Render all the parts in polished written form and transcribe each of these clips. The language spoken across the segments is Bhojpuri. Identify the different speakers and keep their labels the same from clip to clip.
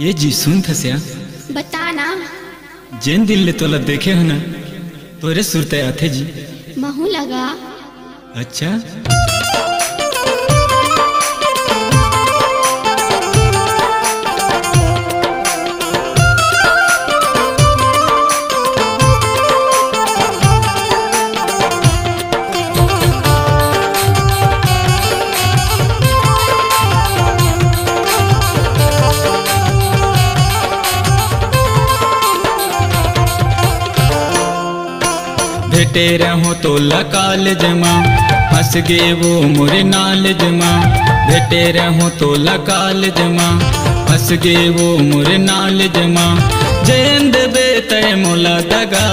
Speaker 1: ये जी सुन थस्या
Speaker 2: बताना
Speaker 1: जेन दिल ले तोला देखे हो ना तोरे सुरते आथे जी
Speaker 2: महू लगा।
Speaker 1: अच्छा भेटे रहो तो कॉलेज माँ हंस गे वो मोरे नॉलेज माँ। भेटे रहो तो कॉलेज माँ हंस गे वो मोरे नॉलेज माँ। जैन देबे तय मोला दगा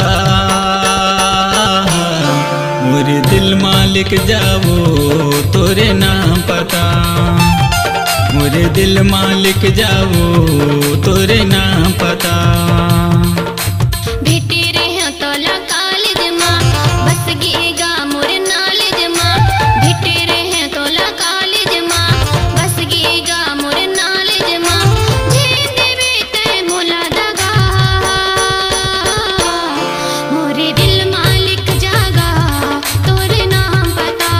Speaker 1: मोरे दिल मालिक जावो तोरे नाम पता। मोरे दिल मालिक जावो तोरे नाम पता।
Speaker 2: भेटे रहे तो कॉलेज माँ बस गेगा मोरे नॉलेज माँ। भेटे रहे तो कॉलेज माँ बस गेगा मोरे नॉलेज माँ। जे देवे ते मोला दगा मोरे दिल मालिक जागा तोरे नाम पता।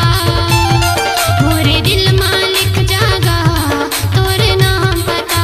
Speaker 2: मोरे दिल मालिक जागा तोरे नाम पता।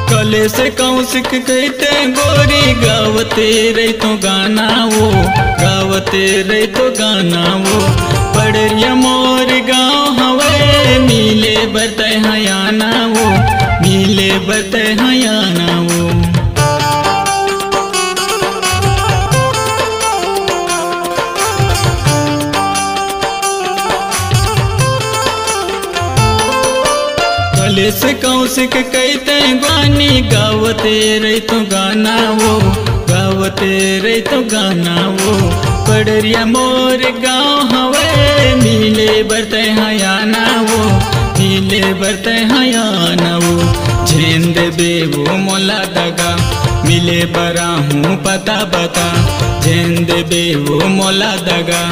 Speaker 1: कले से कौशिक कहते गोरी गावते रही तो गाना वो गावते रही तो गाना वो। पड़रिया मोर गाँव हवे मिले बरते हयाना वो मिले बरते हयाना वो। कले से कौशिक कहते गानी गावते रही तो गाना वो गावते रही तो गाना वो। पड़रिया मोर गाँव हवे मिले बरते हयाना वो मिले बरते हयाना वो। झेन देबे वो मोला दगा मिले बरा हूँ पता बता। झेन देबे वो मोला दगा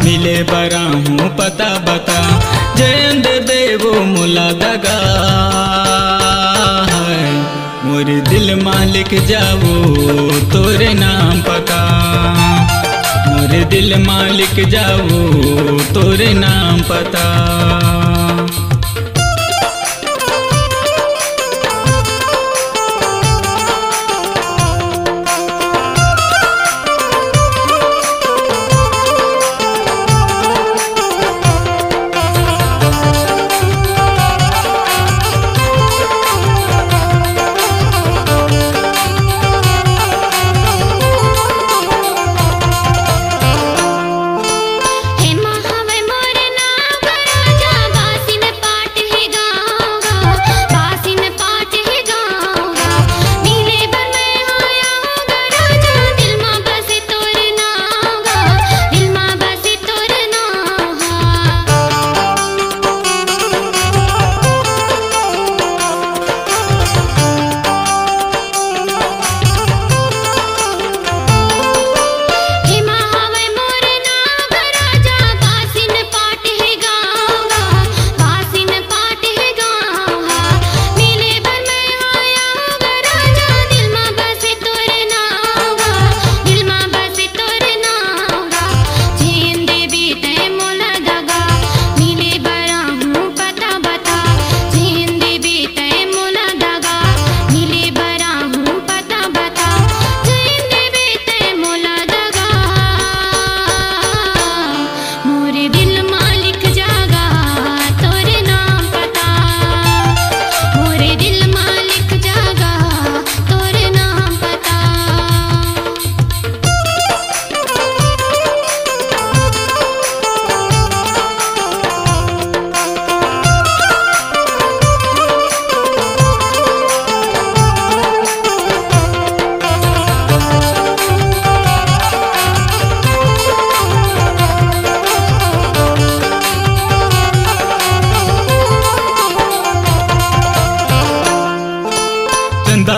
Speaker 1: मिले बरा हूँ पता बता। झेन देबे वो मोला दगा मोरे दिल मालिक जावो तोरे नाम पता। मोरे दिल मालिक जावो तोरे नाम पता।
Speaker 2: हे महावे मोरे नाम राजा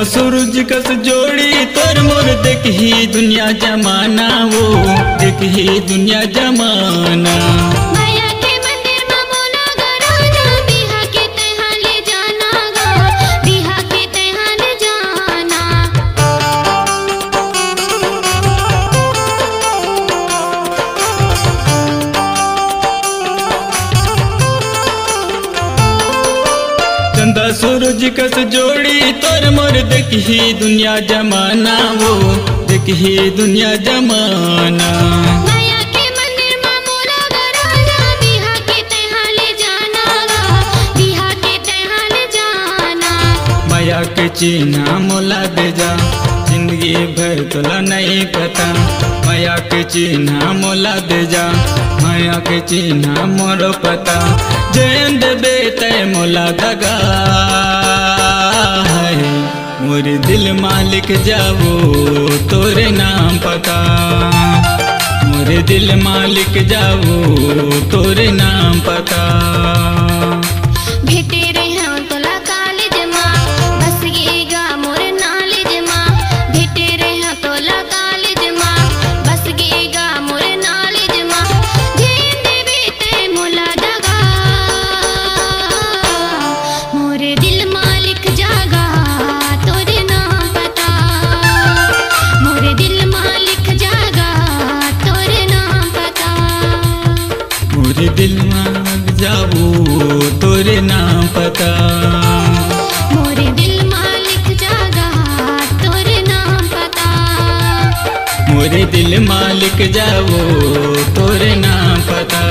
Speaker 1: चंदा सूरज कस जोड़ी तोर मोर देख ही दुनिया जमाना वो देख ही दुनिया जमाना।
Speaker 2: माया के मंदिर में मोला गराना बिहा के तहाँ ले जाना गा बिहा के तहाँ ले जाना।
Speaker 1: चंदा सूरज कस जोड़ी तोर मोर देख ही दुनिया जमाना वो देख ही दुनिया जमाना।
Speaker 2: माया के मंदिर में मोला गराना बिहा के तहाँ ले जाना गा बिहा के तहाँ ले जाना।
Speaker 1: माया के चिन्हा मोला दे जा जिंदगी भर तोला नहीं पता। माया के चिन्हा मोला दे जा माया के चिन्हा मोरो पता। जैन देबे तय मोला दगा है मोरे दिल मालिक जावो तोरे नाम पता। मोरे दिल मालिक जावो तोरे नाम पता।
Speaker 2: भेटे रहे तोला कॉलेज में बस गेगा मोर नॉलेज में। भेटे रहे तोला कॉलेज में बस गेगा मोर नॉलेज में। जेन देबे ते मोला दगा मोरे दिल मालिक जागा तोरे नाम पता। मोरे दिल मालिक जागा तोरे नाम पता।
Speaker 1: मोरे दिल मालिक जावो तोरे नाम पता।
Speaker 2: मोरे दिल मालिक जागा तोरे नाम पता।
Speaker 1: मोरे दिल मालिक जावो तोरे नाम पता।